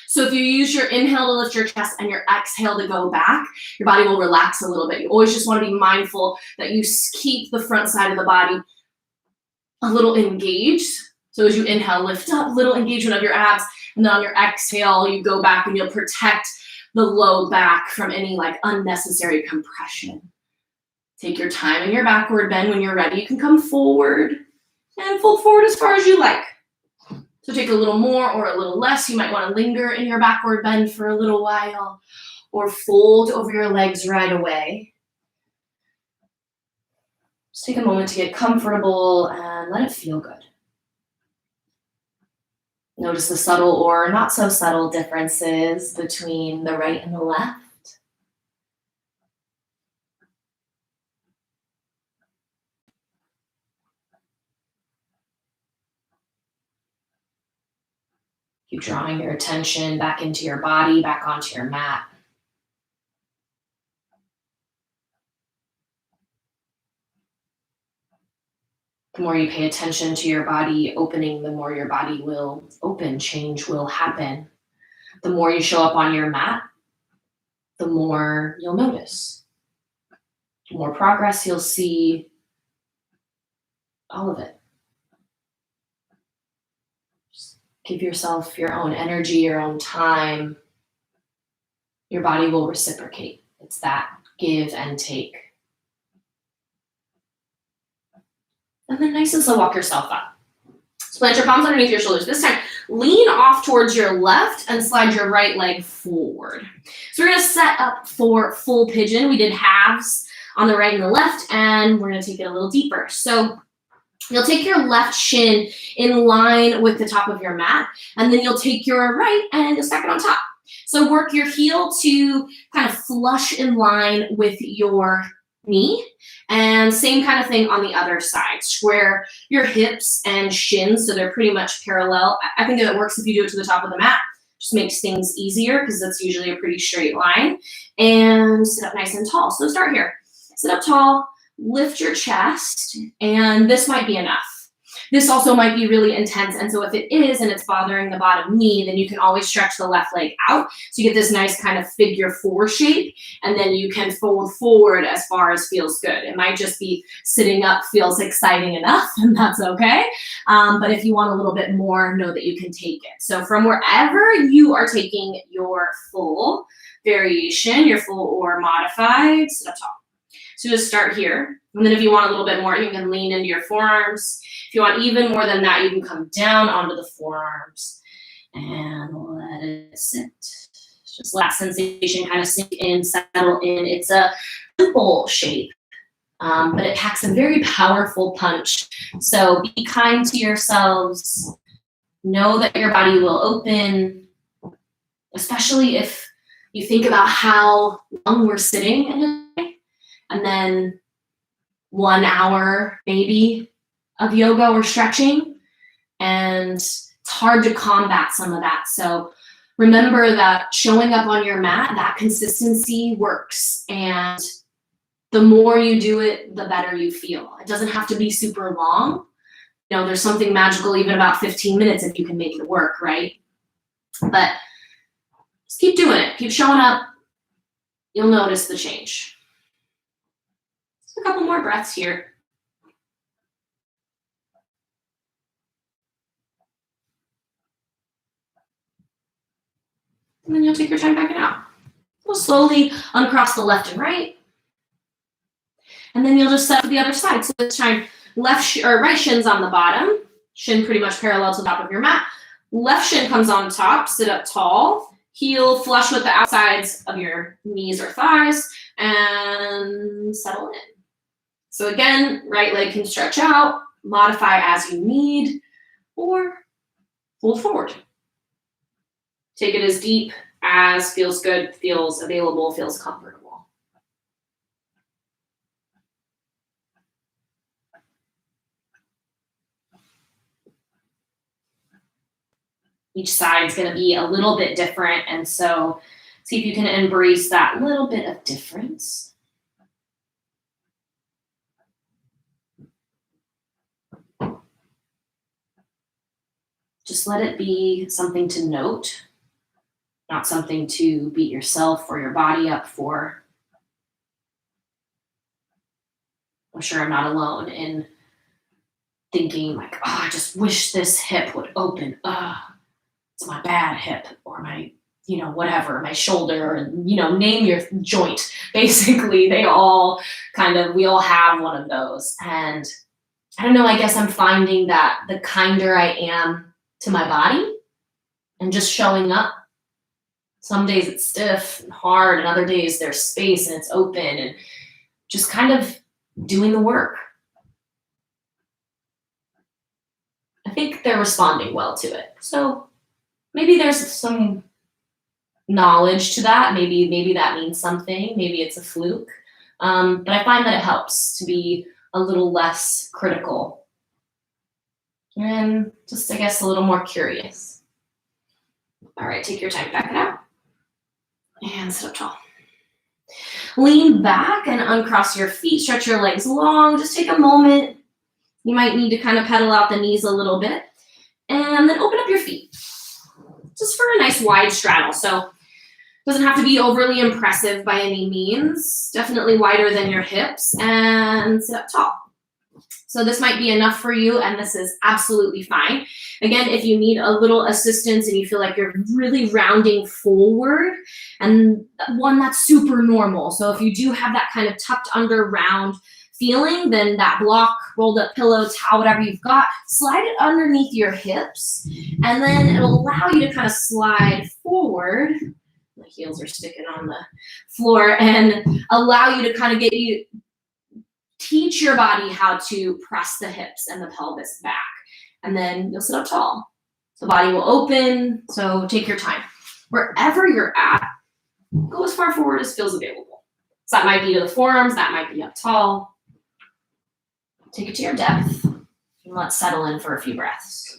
A: So if you use your inhale to lift your chest and your exhale to go back, your body will relax a little bit. You always just want to be mindful that you keep the front side of the body a little engaged. So as you inhale, lift up, little engagement of your abs, and then on your exhale, you go back and you'll protect the low back from any like unnecessary compression. Take your time in your backward bend. When you're ready, you can come forward and fold forward as far as you like. So take a little more or a little less. You might want to linger in your backward bend for a little while or fold over your legs right away. Just take a moment to get comfortable and let it feel good. Notice the subtle or not so subtle differences between the right and the left. Keep drawing your attention back into your body, back onto your mat. The more you pay attention to your body opening, the more your body will open, change will happen. The more you show up on your mat, the more you'll notice. The more progress you'll see, all of it. Just give yourself your own energy, your own time. Your body will reciprocate. It's that give and take. And then nice and slow, walk yourself up. So plant your palms underneath your shoulders. This time, lean off towards your left and slide your right leg forward. So we're gonna set up for full pigeon. We did halves on the right and the left, and we're gonna take it a little deeper. So you'll take your left shin in line with the top of your mat, and then you'll take your right and you'll stack it on top. So work your heel to kind of flush in line with your knee. And same kind of thing on the other side. Square your hips and shins so they're pretty much parallel. I think that it works if you do it to the top of the mat. Just makes things easier because that's usually a pretty straight line. And sit up nice and tall. So start here. Sit up tall, lift your chest, and this might be enough. This also might be really intense, and so if it is and it's bothering the bottom knee, then you can always stretch the left leg out. So you get this nice kind of figure four shape, and then you can fold forward as far as feels good. It might just be sitting up feels exciting enough, and that's okay. But if you want a little bit more, know that you can take it. So from wherever you are taking your full variation, your full or modified, sit up tall. So just start here. And then if you want a little bit more, you can lean into your forearms. If you want even more than that, you can come down onto the forearms and let it sit. Just let that sensation kind of sink in, settle in. It's a simple shape, but it packs a very powerful punch. So be kind to yourselves. Know that your body will open, especially if you think about how long we're sitting in a day, and then 1 hour maybe of yoga or stretching, and it's hard to combat some of that. So remember that showing up on your mat, that consistency works, and the more you do it, the better you feel. It doesn't have to be super long. You know, there's something magical even about 15 minutes if you can make it work, right? But just keep doing it. Keep showing up. You'll notice the change. Just a couple more breaths here. And then you'll take your time backing out. We'll slowly uncross the left and right. And then you'll just set up the other side. So this time, right shin's on the bottom, shin pretty much parallel to the top of your mat. Left shin comes on top, sit up tall, heel flush with the outsides of your knees or thighs, and settle in. So again, right leg can stretch out, modify as you need, or fold forward. Take it as deep as feels good, feels available, feels comfortable. Each side is going to be a little bit different, and so see if you can embrace that little bit of difference. Just let it be something to note, not something to beat yourself or your body up for. I'm sure I'm not alone in thinking like, oh, I just wish this hip would open. It's my bad hip, or my, whatever, my shoulder, and, name your joint. Basically, we all have one of those. And I don't know, I guess I'm finding that the kinder I am to my body and just showing up, some days it's stiff and hard, and other days there's space and it's open, and just kind of doing the work. I think they're responding well to it. So maybe there's some knowledge to that. Maybe that means something. Maybe it's a fluke. But I find that it helps to be a little less critical and just, I guess, a little more curious. All right, take your time, back it out. And sit up tall. Lean back and uncross your feet. Stretch your legs long. Just take a moment. You might need to kind of pedal out the knees a little bit. And then open up your feet. Just for a nice wide straddle. So it doesn't have to be overly impressive by any means. Definitely wider than your hips. And sit up tall. So this might be enough for you, and this is absolutely fine. Again, if you need a little assistance and you feel like you're really rounding forward, and one, that's super normal. So if you do have that kind of tucked under round feeling, then that block, rolled up pillow, towel, whatever you've got, slide it underneath your hips, and then it'll allow you to kind of slide forward. My heels are sticking on the floor, and allow you to kind of teach your body how to press the hips and the pelvis back. And then you'll sit up tall. The body will open, so take your time. Wherever you're at, go as far forward as feels available. So that might be to the forearms, that might be up tall. Take it to your depth, and let's settle in for a few breaths.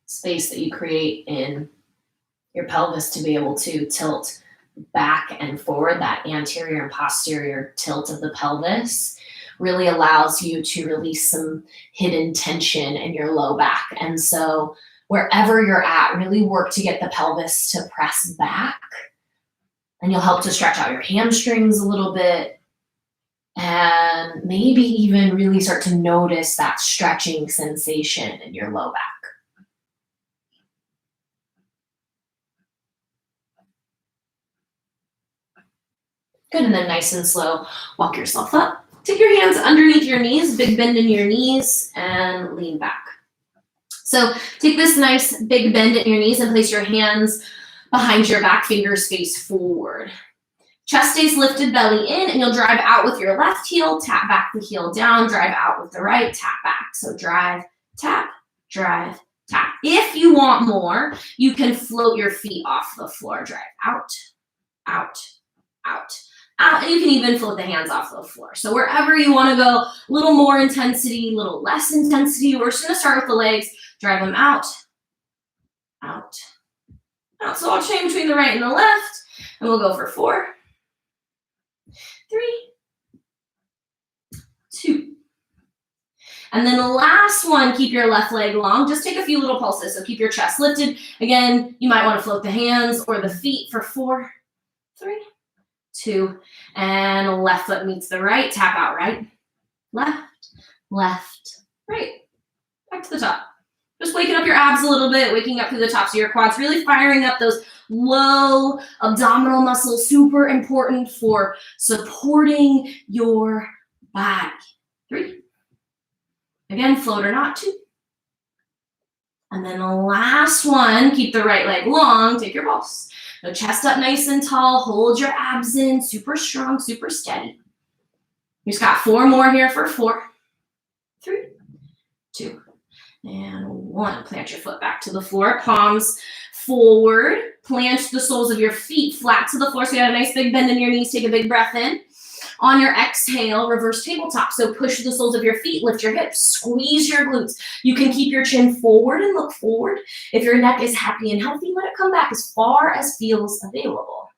A: Space that you create in your pelvis to be able to tilt back and forward, that anterior and posterior tilt of the pelvis really allows you to release some hidden tension in your low back. And so wherever you're at, really work to get the pelvis to press back, and you'll help to stretch out your hamstrings a little bit, and maybe even really start to notice that stretching sensation in your low back. Good, and then nice and slow, walk yourself up. Take your hands underneath your knees, big bend in your knees, and lean back. So take this nice big bend in your knees and place your hands behind your back, fingers face forward. Chest stays lifted, belly in, and you'll drive out with your left heel, tap back the heel down, drive out with the right, tap back. So drive, tap, drive, tap. If you want more, you can float your feet off the floor. Drive out, out, out. And you can even float the hands off the floor. So wherever you want to go, a little more intensity, a little less intensity. We're just going to start with the legs. Drive them out, out, out. So I'll chain between the right and the left, and we'll go for 4, 3, 2. And then the last one, keep your left leg long. Just take a few little pulses. So keep your chest lifted. Again, you might want to float the hands or the feet for 4, 3, 2, and left foot meets the right. Tap out right, left, left, right. Back to the top. Just waking up your abs a little bit, waking up through the tops of your quads, really firing up those low abdominal muscles, super important for supporting your body. 3. Again, float or not, 2. And then the last one, keep the right leg long, take your pulse. So chest up nice and tall, hold your abs in, super strong, super steady. You just got 4 more here for 4, 3, 2, and 1. Plant your foot back to the floor, palms forward. Plant the soles of your feet flat to the floor so you got a nice big bend in your knees. Take a big breath in. On your exhale, reverse tabletop. So push the soles of your feet, lift your hips, squeeze your glutes. You can keep your chin forward and look forward. If your neck is happy and healthy, let it come back as far as feels available.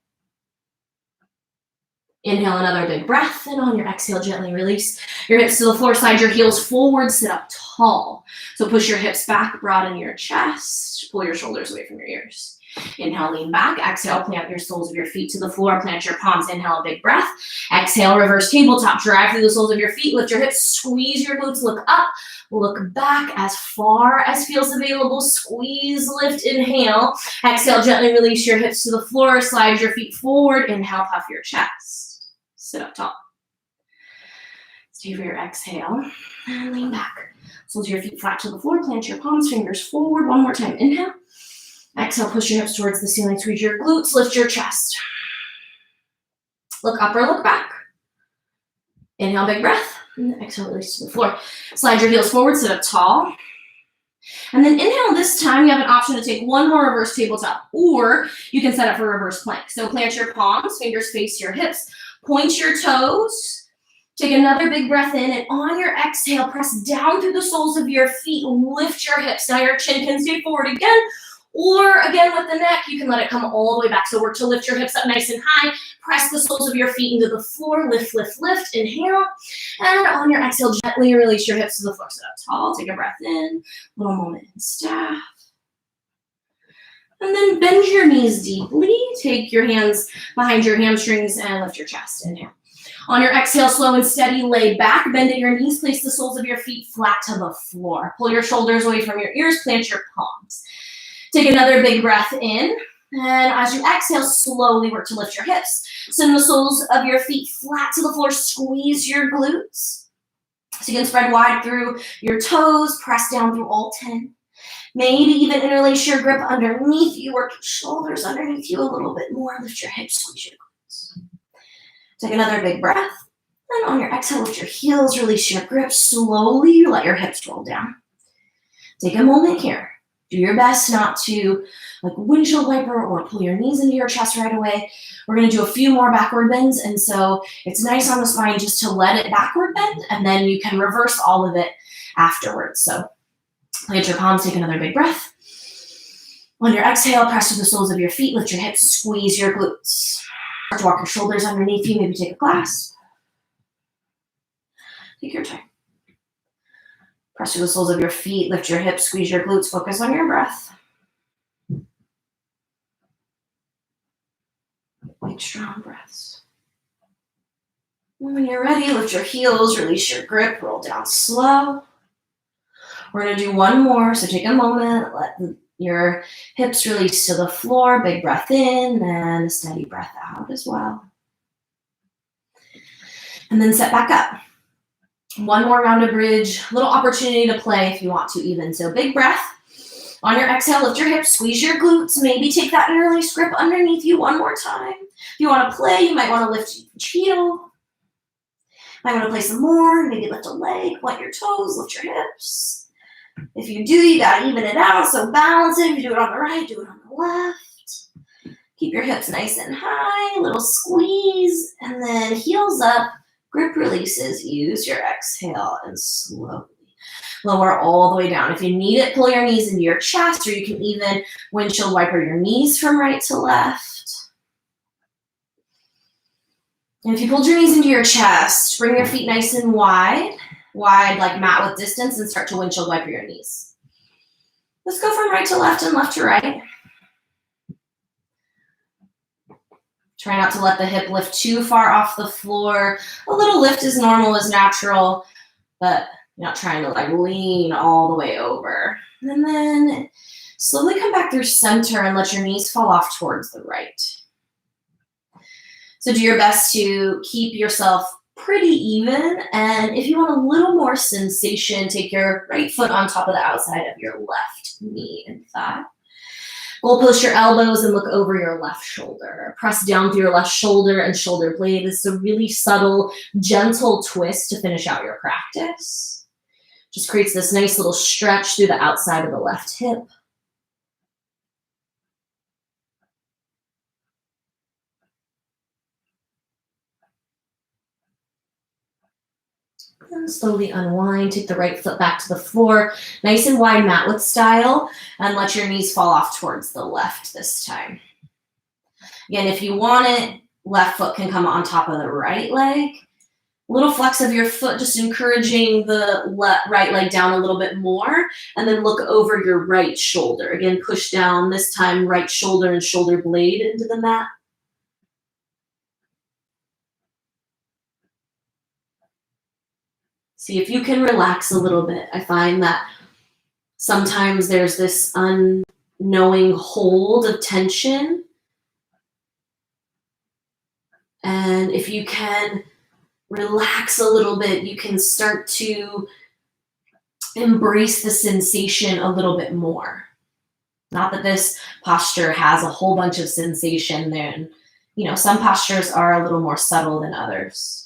A: Inhale another big breath, and on your exhale, gently release your hips to the floor, slide your heels forward, sit up tall. So push your hips back, broaden your chest, pull your shoulders away from your ears. Inhale, lean back. Exhale, plant your soles of your feet to the floor. Plant your palms. Inhale, a big breath. Exhale, reverse tabletop. Drive through the soles of your feet. Lift your hips. Squeeze your glutes. Look up. Look back as far as feels available. Squeeze, lift, inhale. Exhale, gently release your hips to the floor. Slide your feet forward. Inhale, puff your chest. Sit up tall. Stay for your exhale. And lean back. Soles of your feet flat to the floor. Plant your palms, fingers forward. One more time. Inhale. Exhale, push your hips towards the ceiling, squeeze your glutes, lift your chest. Look up or look back. Inhale, big breath. And exhale, release to the floor. Slide your heels forward, sit up tall. And then inhale this time, you have an option to take 1 more reverse tabletop, or you can set up for reverse plank. So plant your palms, fingers face your hips, point your toes. Take another big breath in, and on your exhale, press down through the soles of your feet, lift your hips. Now your chin can stay forward again. Or again with the neck, you can let it come all the way back. So work to lift your hips up nice and high. Press the soles of your feet into the floor. Lift, lift, lift. Inhale. And on your exhale, gently release your hips to the floor. Sit up tall. Take a breath in. Little moment in staff. And then bend your knees deeply. Take your hands behind your hamstrings and lift your chest. Inhale. On your exhale, slow and steady, lay back. Bend at your knees. Place the soles of your feet flat to the floor. Pull your shoulders away from your ears. Plant your palms. Take another big breath in, and as you exhale, slowly work to lift your hips. Send the soles of your feet flat to the floor, squeeze your glutes. So you can spread wide through your toes, press down through all 10. Maybe even interlace your grip underneath you, work your shoulders underneath you a little bit more, lift your hips, squeeze your glutes. Take another big breath, and on your exhale, lift your heels, release your grip, slowly let your hips roll down. Take a moment here. Do your best not to windshield wiper or pull your knees into your chest right away. We're going to do a few more backward bends, and so it's nice on the spine just to let it backward bend, and then you can reverse all of it afterwards. So plant your palms, take another big breath. On your exhale, press to the soles of your feet, lift your hips, squeeze your glutes. Start to walk your shoulders underneath you, maybe take a clasp. Take your time. Press through the soles of your feet, lift your hips, squeeze your glutes, focus on your breath. Big, strong breaths. And when you're ready, lift your heels, release your grip, roll down slow. We're going to do 1 more, so take a moment, let your hips release to the floor, big breath in, and a steady breath out as well. And then set back up. 1 more round of bridge, little opportunity to play if you want to even. So big breath. On your exhale, lift your hips, squeeze your glutes. Maybe take that interlace grip underneath you 1 more time. If you want to play, you might want to lift each heel. Might want to play some more. Maybe lift a leg, point your toes, lift your hips. If you do, you got to even it out. So balance it. If you do it on the right, do it on the left. Keep your hips nice and high. Little squeeze. And then heels up. Grip releases, use your exhale and slowly lower all the way down. If you need it, pull your knees into your chest, or you can even windshield wiper your knees from right to left. And if you pulled your knees into your chest, bring your feet nice and wide like mat with distance, and start to windshield wiper your knees. Let's go from right to left and left to right. Try not to let the hip lift too far off the floor. A little lift is normal, is natural, but you're not trying to like lean all the way over. And then slowly come back through center and let your knees fall off towards the right. So do your best to keep yourself pretty even. And if you want a little more sensation, take your right foot on top of the outside of your left knee and thigh. Goal post your elbows and look over your left shoulder. Press down through your left shoulder and shoulder blade. This is a really subtle, gentle twist to finish out your practice. Just creates this nice little stretch through the outside of the left hip. And slowly unwind, take the right foot back to the floor, nice and wide mat width style, and let your knees fall off towards the left this time. Again, if you want it, left foot can come on top of the right leg. A little flex of your foot, just encouraging the right leg down a little bit more, and then look over your right shoulder. Again, push down, this time right shoulder and shoulder blade into the mat. See if you can relax a little bit. I find that sometimes there's this unknowing hold of tension. And if you can relax a little bit, you can start to embrace the sensation a little bit more. Not that this posture has a whole bunch of sensation there. And, you know, some postures are a little more subtle than others.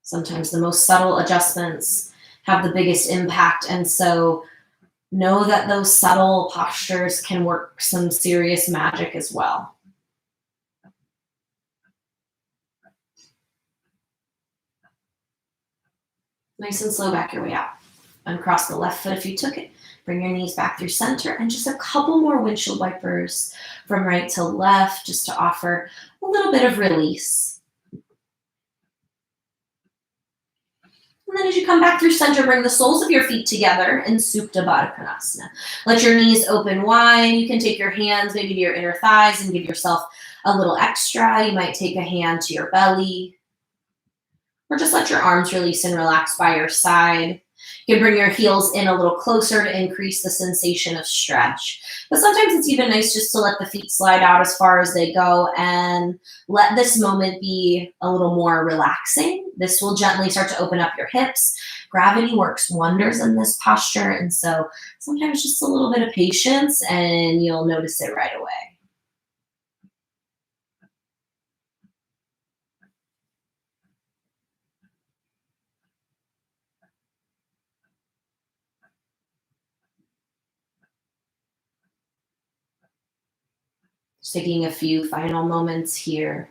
A: Sometimes the most subtle adjustments have the biggest impact. And so know that those subtle postures can work some serious magic as well. Nice and slow, back your way out. Uncross the left foot if you took it. Bring your knees back through center, and just a couple more windshield wipers from right to left, just to offer a little bit of release. And then as you come back through center, bring the soles of your feet together in Supta Baddha Konasana. Let your knees open wide. You can take your hands maybe to your inner thighs and give yourself a little extra. You might take a hand to your belly, or just let your arms release and relax by your side. You can bring your heels in a little closer to increase the sensation of stretch. But sometimes it's even nice just to let the feet slide out as far as they go and let this moment be a little more relaxing. This will gently start to open up your hips. Gravity works wonders in this posture. And so sometimes just a little bit of patience and you'll notice it right away. Just taking a few final moments here.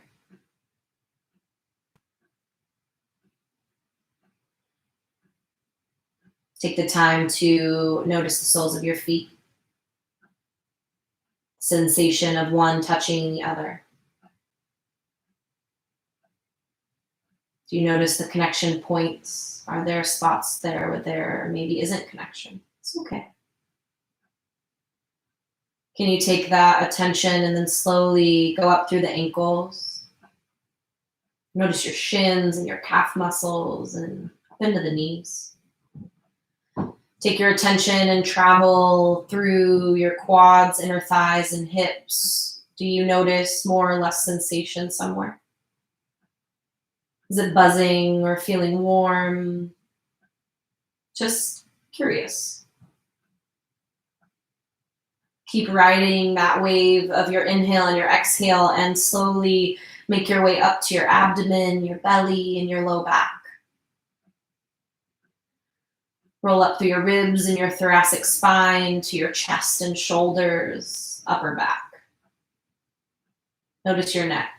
A: Take the time to notice the soles of your feet. Sensation of one touching the other. Do you notice the connection points? Are there spots there where there maybe isn't connection? It's okay. Can you take that attention and then slowly go up through the ankles? Notice your shins and your calf muscles and up into the knees. Take your attention and travel through your quads, inner thighs, and hips. Do you notice more or less sensation somewhere? Is it buzzing or feeling warm? Just curious. Keep riding that wave of your inhale and your exhale and slowly make your way up to your abdomen, your belly, and your low back. Roll up through your ribs and your thoracic spine to your chest and shoulders, upper back. Notice your neck.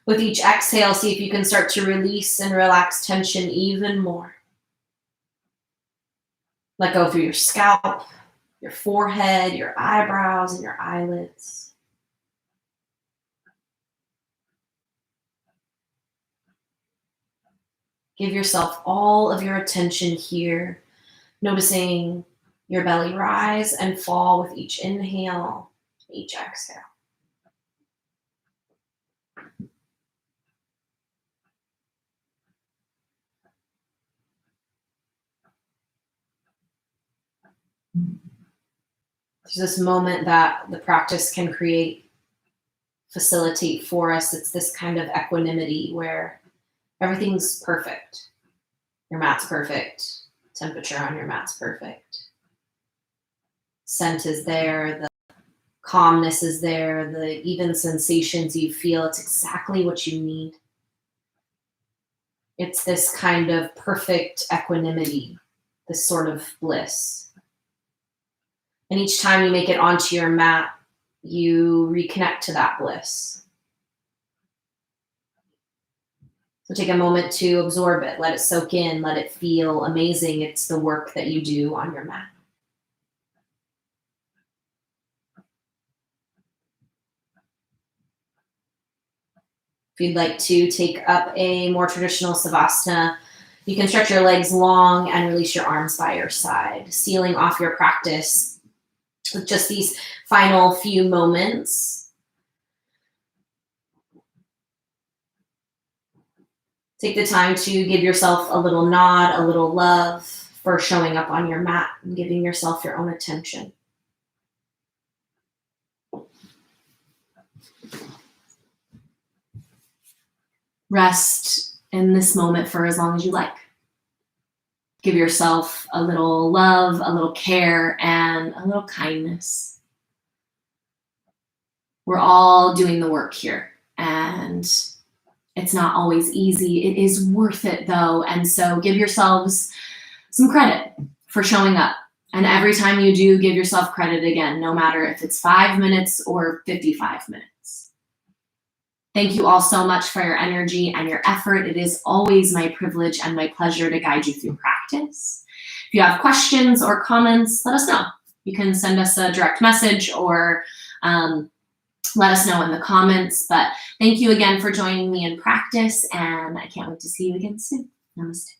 A: With each exhale, see if you can start to release and relax tension even more. Let go through your scalp, your forehead, your eyebrows, and your eyelids. Give yourself all of your attention here, noticing your belly rise and fall with each inhale, each exhale. There's this moment that the practice can facilitate for us. It's this kind of equanimity where everything's perfect. Your mat's perfect. Temperature on your mat's perfect. Scent is there. The calmness is there. The even sensations you feel. It's exactly what you need. It's this kind of perfect equanimity, this sort of bliss. And each time you make it onto your mat, you reconnect to that bliss. So take a moment to absorb it, let it soak in, let it feel amazing. It's the work that you do on your mat. If you'd like to take up a more traditional Savasana, you can stretch your legs long and release your arms by your side, sealing off your practice with just these final few moments. Take the time to give yourself a little nod, a little love for showing up on your mat and giving yourself your own attention. Rest in this moment for as long as you like. Give yourself a little love, a little care, and a little kindness. We're all doing the work here, and it's not always easy. It is worth it, though, and so give yourselves some credit for showing up. And every time you do, give yourself credit again, no matter if it's 5 minutes or 55 minutes. Thank you all so much for your energy and your effort. It is always my privilege and my pleasure to guide you through practice. If you have questions or comments, let us know. You can send us a direct message or let us know in the comments. But thank you again for joining me in practice, and I can't wait to see you again soon. Namaste.